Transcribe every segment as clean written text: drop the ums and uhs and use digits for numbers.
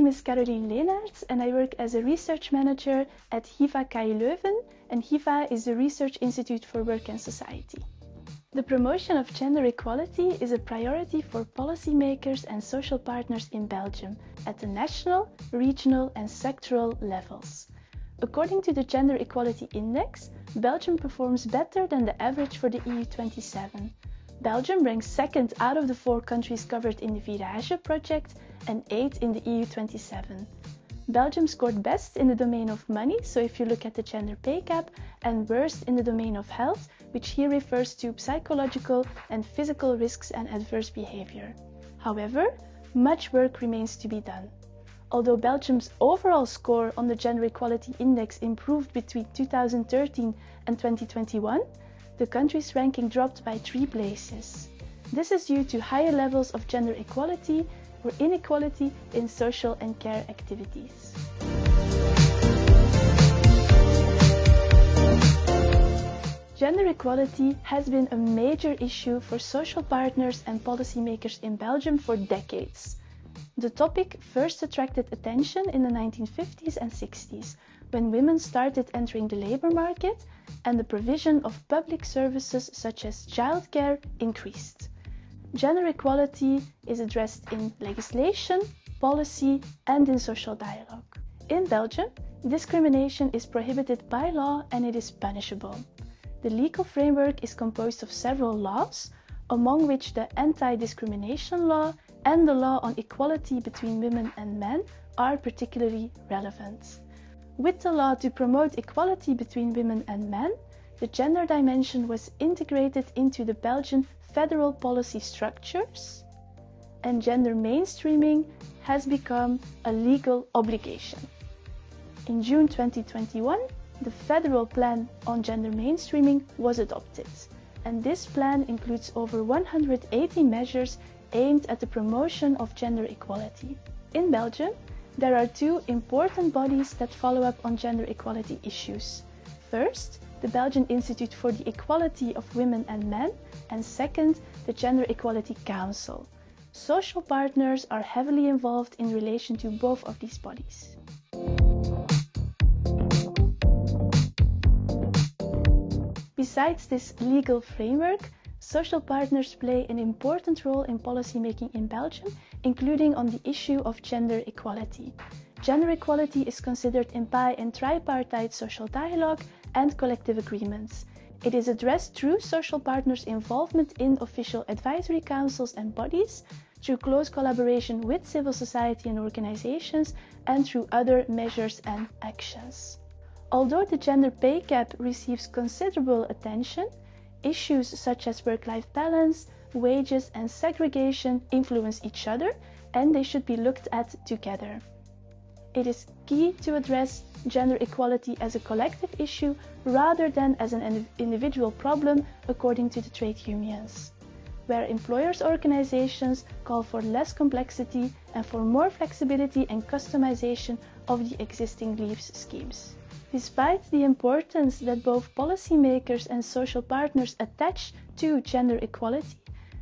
name is Karolien Lenaerts and I work as a research manager at HIVA KU Leuven, and HIVA is the Research Institute for Work and Society. The promotion of gender equality is a priority for policymakers and social partners in Belgium at the national, regional and sectoral levels. According to the Gender Equality Index, Belgium performs better than the average for the EU27. Belgium ranks second out of the 4 countries covered in the Virage project and 8th in the EU27. Belgium scored best in the domain of money, so if you look at the gender pay gap, and worst in the domain of health, which here refers to psychological and physical risks and adverse behavior. However, much work remains to be done. Although Belgium's overall score on the Gender Equality Index improved between 2013 and 2021, the country's ranking dropped by 3 places. This is due to higher levels of gender equality or inequality in social and care activities. Gender equality has been a major issue for social partners and policymakers in Belgium for decades. The topic first attracted attention in the 1950s and 60s, when women started entering the labor market and the provision of public services such as childcare increased. Gender equality is addressed in legislation, policy, and in social dialogue. In Belgium, discrimination is prohibited by law and it is punishable. The legal framework is composed of several laws, among which the anti-discrimination law and the law on equality between women and men are particularly relevant. With the law to promote equality between women and men, the gender dimension was integrated into the Belgian federal policy structures, and gender mainstreaming has become a legal obligation. In June 2021, the Federal Plan on Gender Mainstreaming was adopted, and this plan includes over 180 measures aimed at the promotion of gender equality. In Belgium, there are 2 important bodies that follow up on gender equality issues. First, the Belgian Institute for the Equality of Women and Men, and second, the Gender Equality Council. Social partners are heavily involved in relation to both of these bodies. Besides this legal framework, social partners play an important role in policymaking in Belgium, including on the issue of gender equality. Gender equality is considered in bi- and tripartite social dialogue and collective agreements. It is addressed through social partners' involvement in official advisory councils and bodies, through close collaboration with civil society and organizations, and through other measures and actions. Although the gender pay gap receives considerable attention, issues such as work-life balance, wages and segregation influence each other, and they should be looked at together. It is key to address gender equality as a collective issue rather than as an individual problem, according to the trade unions, where employers' organizations call for less complexity and for more flexibility and customization of the existing leave schemes. Despite the importance that both policymakers and social partners attach to gender equality,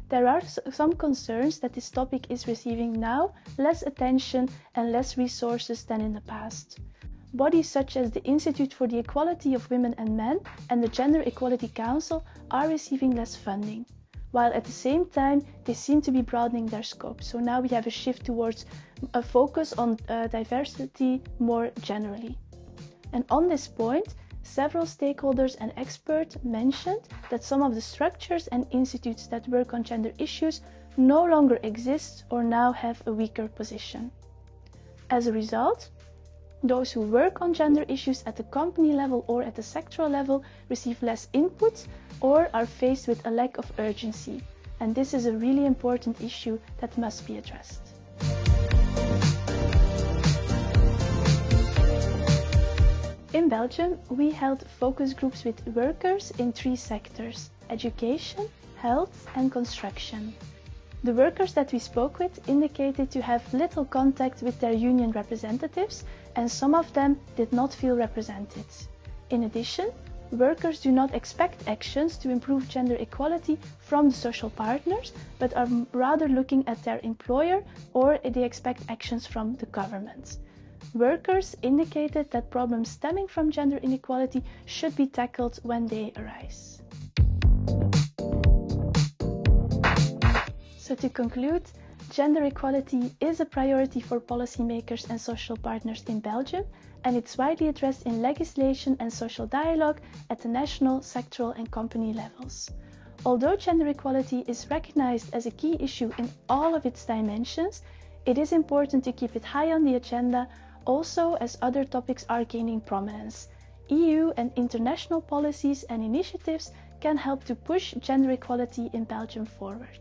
there are some concerns that this topic is receiving now less attention and less resources than in the past. Bodies such as the Institute for the Equality of Women and Men and the Gender Equality Council are receiving less funding, while at the same time they seem to be broadening their scope. So now we have a shift towards a focus on diversity more generally. And on this point, several stakeholders and experts mentioned that some of the structures and institutes that work on gender issues no longer exist or now have a weaker position. As a result, those who work on gender issues at the company level or at the sectoral level receive less input or are faced with a lack of urgency. And this is a really important issue that must be addressed. In Belgium, we held focus groups with workers in 3 sectors: education, health and construction. The workers that we spoke with indicated to have little contact with their union representatives, and some of them did not feel represented. In addition, Workers do not expect actions to improve gender equality from the social partners, but are rather looking at their employer, or they expect actions from the government. Workers indicated that problems stemming from gender inequality should be tackled when they arise. So to conclude, gender equality is a priority for policymakers and social partners in Belgium, and it's widely addressed in legislation and social dialogue at the national, sectoral and company levels. Although gender equality is recognized as a key issue in all of its dimensions, it is important to keep it high on the agenda, also as other topics are gaining prominence. EU and international policies and initiatives can help to push gender equality in Belgium forward.